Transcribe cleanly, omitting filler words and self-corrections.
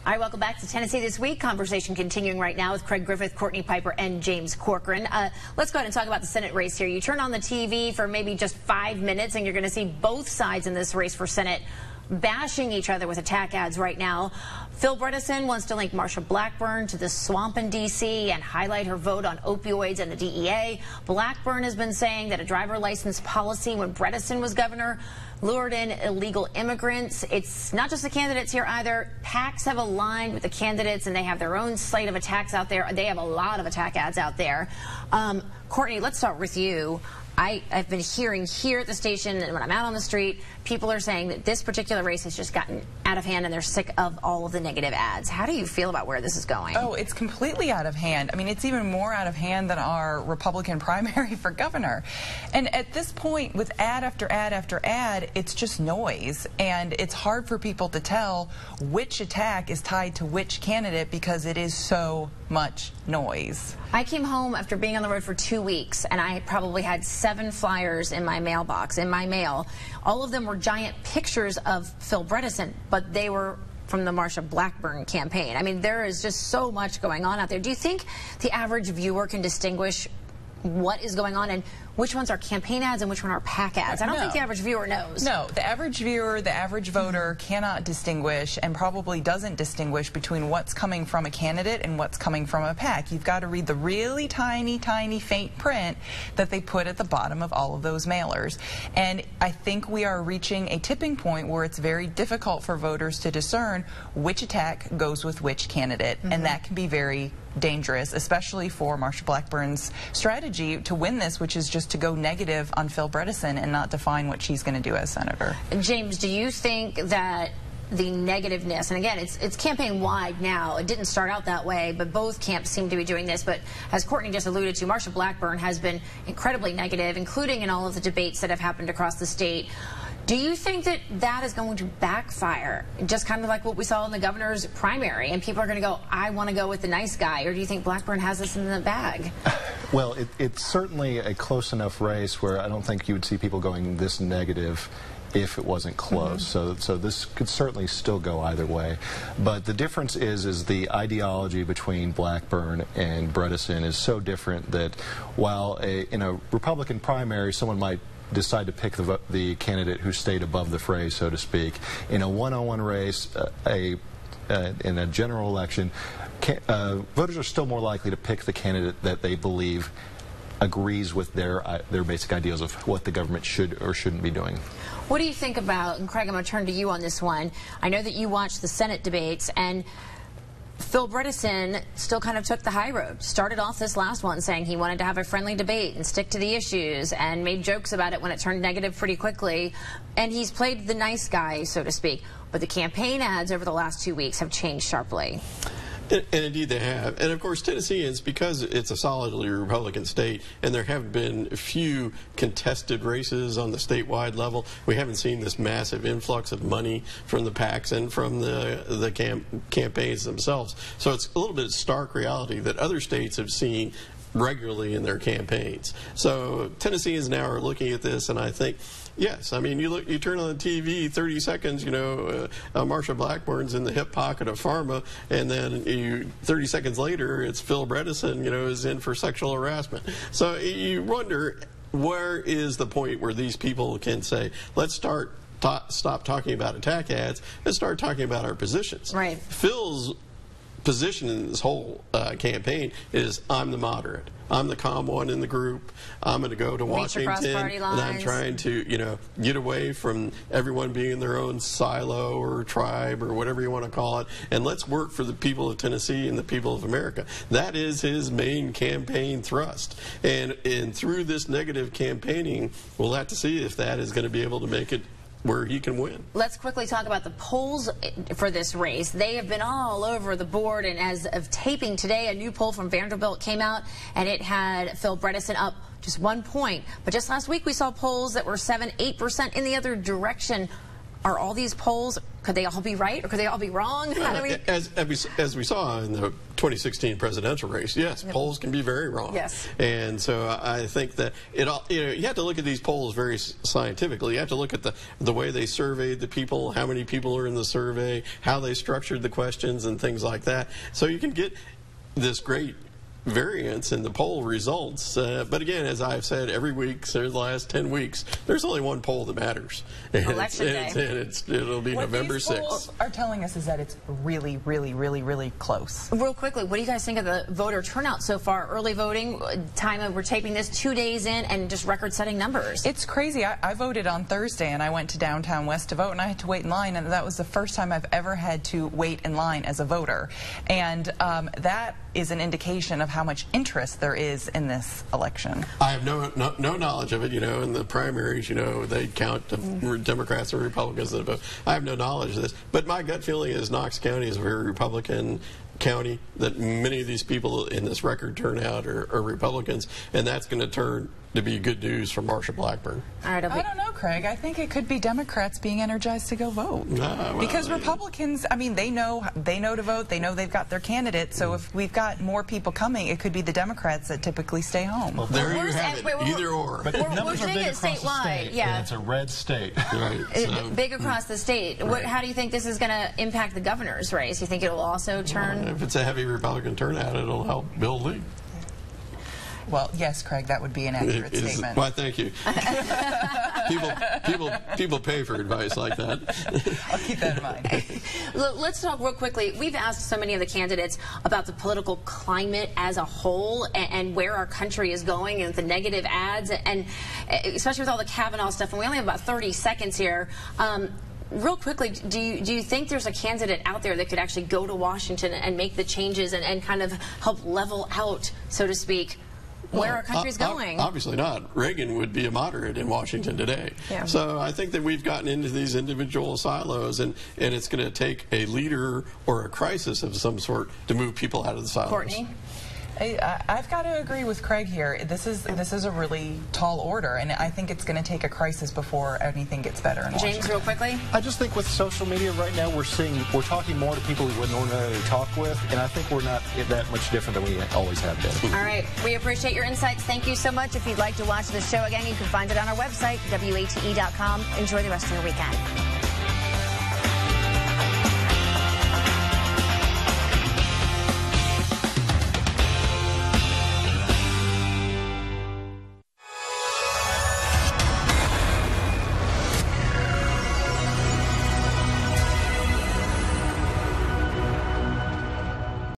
All right, welcome back to Tennessee This Week. Conversation continuing right now with Craig Griffith, Courtney Piper, and James Corcoran. Let's go ahead and talk about the Senate race here. You turn on the TV for maybe just 5 minutes, and you're going to see both sides in this race for Senate bashing each other with attack ads right now. Phil Bredesen wants to link Marsha Blackburn to the swamp in D.C. and highlight her vote on opioids and the DEA. Blackburn has been saying that a driver license policy when Bredesen was governor lured in illegal immigrants. It's not just the candidates here either. PACs have aligned with the candidates, and they have their own slate of attacks out there. They have a lot of attack ads out there. Courtney, let's start with you. I've been hearing here at the station and when I'm out on the street, people are saying that this particular race has just gotten out of hand and they're sick of all of the negative ads. How do you feel about where this is going? Oh, it's completely out of hand. I mean, it's even more out of hand than our Republican primary for governor. And at this point, with ad after ad after ad, it's just noise. And it's hard for people to tell which attack is tied to which candidate because it is so much noise. I came home after being on the road for 2 weeks, and I probably had 7 flyers in my mailbox, in my mail. All of them were giant pictures of Phil Bredesen, but they were from the Marsha Blackburn campaign. I mean, there is just so much going on out there. Do you think the average viewer can distinguish what is going on and which ones are campaign ads and which one are PAC ads? I don't think the average viewer knows. No, the average viewer, the average voter cannot distinguish and probably doesn't distinguish between what's coming from a candidate and what's coming from a PAC. You've got to read the really tiny, tiny faint print that they put at the bottom of all of those mailers. And I think we are reaching a tipping point where it's very difficult for voters to discern which attack goes with which candidate. And that can be very dangerous, especially for Marsha Blackburn's strategy to win this, which is just to go negative on Phil Bredesen and not define what she's going to do as senator. James, do you think that the negativeness, and again, it's campaign-wide now, it didn't start out that way, but both camps seem to be doing this, but as Courtney just alluded to, Marsha Blackburn has been incredibly negative, including in all of the debates that have happened across the state. Do you think that that is going to backfire, just kind of like what we saw in the governor's primary, and people are going to go, I want to go with the nice guy, or do you think Blackburn has this in the bag? Well, it's certainly a close enough race where I don't think you would see people going this negative if it wasn't close. So this could certainly still go either way. But the difference is the ideology between Blackburn and Bredesen is so different that while in a Republican primary someone might decide to pick the candidate who stayed above the fray, so to speak, in a one-on-one race, in a general election, voters are still more likely to pick the candidate that they believe agrees with their basic ideals of what the government should or shouldn't be doing. What do you think about, and Craig, I'm going to turn to you on this one. I know that you watched the Senate debates, and Phil Bredesen still kind of took the high road. Started off this last one saying he wanted to have a friendly debate and stick to the issues, and made jokes about it when it turned negative pretty quickly. And he's played the nice guy, so to speak. But the campaign ads over the last 2 weeks have changed sharply. And indeed they have. And of course Tennesseans, because it's a solidly Republican state and there have been few contested races on the statewide level, we haven't seen this massive influx of money from the PACs and from the campaigns themselves. So it's a little bit of stark reality that other states have seen regularly in their campaigns. So Tennesseans now are looking at this, and I think, yes, I mean, you turn on the TV, 30 seconds, you know, Marsha Blackburn's in the hip pocket of pharma, and then 30 seconds later, it's Phil Bredesen, you know, is in for sexual harassment. So you wonder, where is the point where these people can say, let's stop talking about attack ads and start talking about our positions. Right. Phil's position in this whole campaign is, I'm the moderate. I'm the calm one in the group. I'm going to go to Washington, and I'm trying to, you know, get away from everyone being in their own silo or tribe or whatever you want to call it, and let's work for the people of Tennessee and the people of America. That is his main campaign thrust. And through this negative campaigning, we'll have to see if that is going to be able to make it where he can win. Let's quickly talk about the polls for this race. They have been all over the board, and as of taping today, a new poll from Vanderbilt came out, and it had Phil Bredesen up just 1 point. But just last week, we saw polls that were 7, 8% in the other direction. Are all these polls Could they all be right, or could they all be wrong? How do we... As we saw in the 2016 presidential race, yes, polls can be very wrong. Yes. And so I think that you have to look at these polls very scientifically. You have to look at the way they surveyed the people, how many people are in the survey, how they structured the questions, and things like that. So you can get this great variance in the poll results. But again, as I've said every week, so the last 10 weeks, there's only one poll that matters. Election day. It'll be November 6th. What these polls are telling us is that it's really, really, really, really close. Real quickly, what do you guys think of the voter turnout so far? Early voting time, we're taping this 2 days in, and just record-setting numbers. It's crazy. I voted on Thursday, and I went to downtown West to vote, and I had to wait in line, and that was the first time I've ever had to wait in line as a voter. And that is an indication of how much interest there is in this election. I have no knowledge of it. In the primaries, they count the Democrats and Republicans that vote. I have no knowledge of this. But my gut feeling is Knox County is a very Republican county, that many of these people in this record turnout are Republicans, and that's going to turn to be good news for Marsha Blackburn. I don't know, Craig. I think it could be Democrats being energized to go vote. Because Republicans, I mean, they know to vote. They know they've got their candidate. So if we've got more people coming, it could be the Democrats that typically stay home. Well, there you have it. Either or. But the numbers are big across the state. Yeah, and it's a red state. Right. So. Big across the state. Right. How do you think this is going to impact the governor's race? You think it will also turn? If it's a heavy Republican turnout, it'll help Bill Lee. Well, yes, Craig, that would be an accurate statement. Why, thank you. people pay for advice like that. I'll keep that in mind. Let's talk real quickly. We've asked so many of the candidates about the political climate as a whole and where our country is going and the negative ads, and especially with all the Kavanaugh stuff, and we only have about 30 seconds here. Real quickly, do you think there's a candidate out there that could actually go to Washington and make the changes and kind of help level out, so to speak, where our country's going? Obviously not. Reagan would be a moderate in Washington today. Yeah. So I think that we've gotten into these individual silos, and it's going to take a leader or a crisis of some sort to move people out of the silos. Courtney? I've got to agree with Craig here. This is a really tall order, and I think it's going to take a crisis before anything gets better in Washington. James, real quickly? I just think with social media right now, we're talking more to people we wouldn't ordinarily talk with, and I think we're not that much different than we always have been. All right. We appreciate your insights. Thank you so much. If you'd like to watch this show again, you can find it on our website, WATE.com. Enjoy the rest of your weekend.